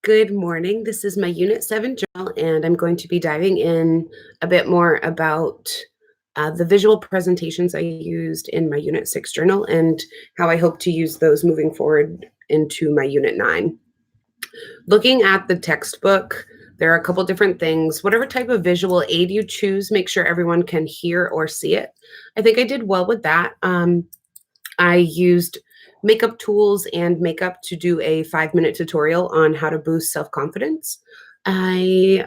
Good morning. This is my Unit 7 journal, and I'm going to be diving in a bit more about the visual presentations I used in my Unit 6 journal and how I hope to use those moving forward into my Unit 9. Looking at the textbook, there are a couple different things. Whatever type of visual aid you choose, make sure everyone can hear or see it. I think I did well with that. I used makeup tools and makeup to do a 5-minute tutorial on how to boost self-confidence. I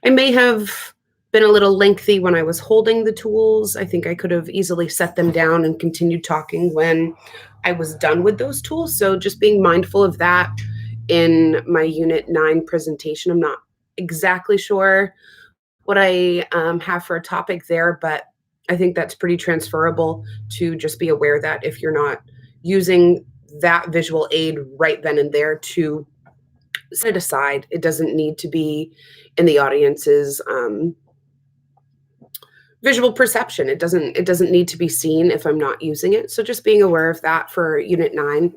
may have been a little lengthy when I was holding the tools. I think I could have easily set them down and continued talking when I was done with those tools. So just being mindful of that in my Unit 9 presentation. I'm not exactly sure what I have for a topic there, but I think that's pretty transferable to just be aware that if you're not using that visual aid right then and there to set it aside, it doesn't need to be in the audience's visual perception. It doesn't need to be seen if I'm not using it. So just being aware of that for Unit 9.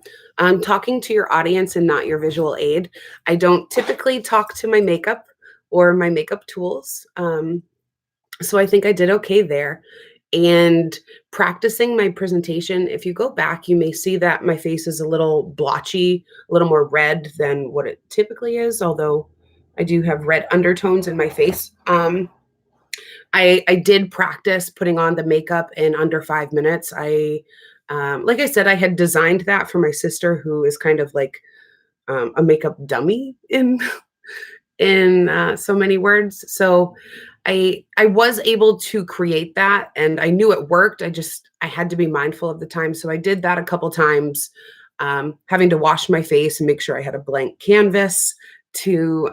Talking to your audience and not your visual aid. I don't typically talk to my makeup or my makeup tools. So I think I did okay there. And practicing my presentation, if you go back, you may see that my face is a little blotchy, a little more red than what it typically is, although I do have red undertones in my face. I did practice putting on the makeup in under 5 minutes. Like I said, I had designed that for my sister, who is kind of like a makeup dummy in so many words. So I was able to create that, and I knew it worked. I had to be mindful of the time, so I did that a couple times, having to wash my face and make sure I had a blank canvas to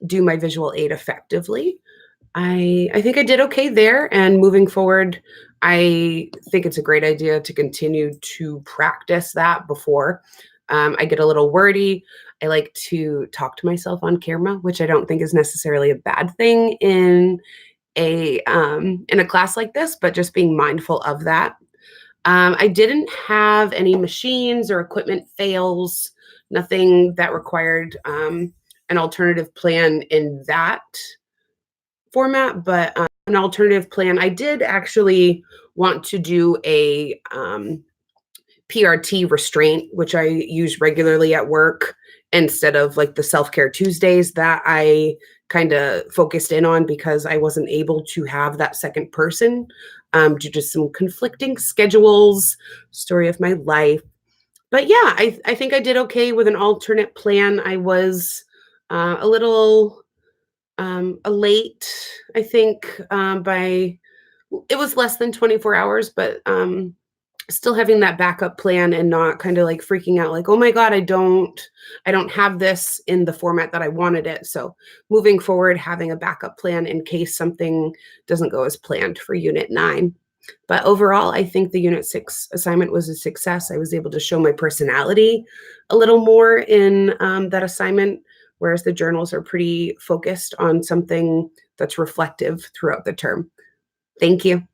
do my visual aid effectively. I think I did okay there, and moving forward, I think it's a great idea to continue to practice that before. I get a little wordy. I like to talk to myself on camera, which I don't think is necessarily a bad thing in a class like this, but just being mindful of that. I didn't have any machines or equipment fails, nothing that required an alternative plan in that format, but an alternative plan. I did actually want to do a PRT restraint, which I use regularly at work instead of like the self care Tuesdays that I kind of focused in on because I wasn't able to have that second person due to some conflicting schedules, story of my life. But yeah, I think I did okay with an alternate plan. I was a little late, I think, by it was less than 24 hours, but still having that backup plan and not kind of like freaking out like, oh my god, I don't have this in the format that I wanted it. So moving forward, having a backup plan in case something doesn't go as planned for Unit 9. But overall, I think the Unit 6 assignment was a success. I was able to show my personality a little more in that assignment, whereas the journals are pretty focused on something that's reflective throughout the term. Thank you.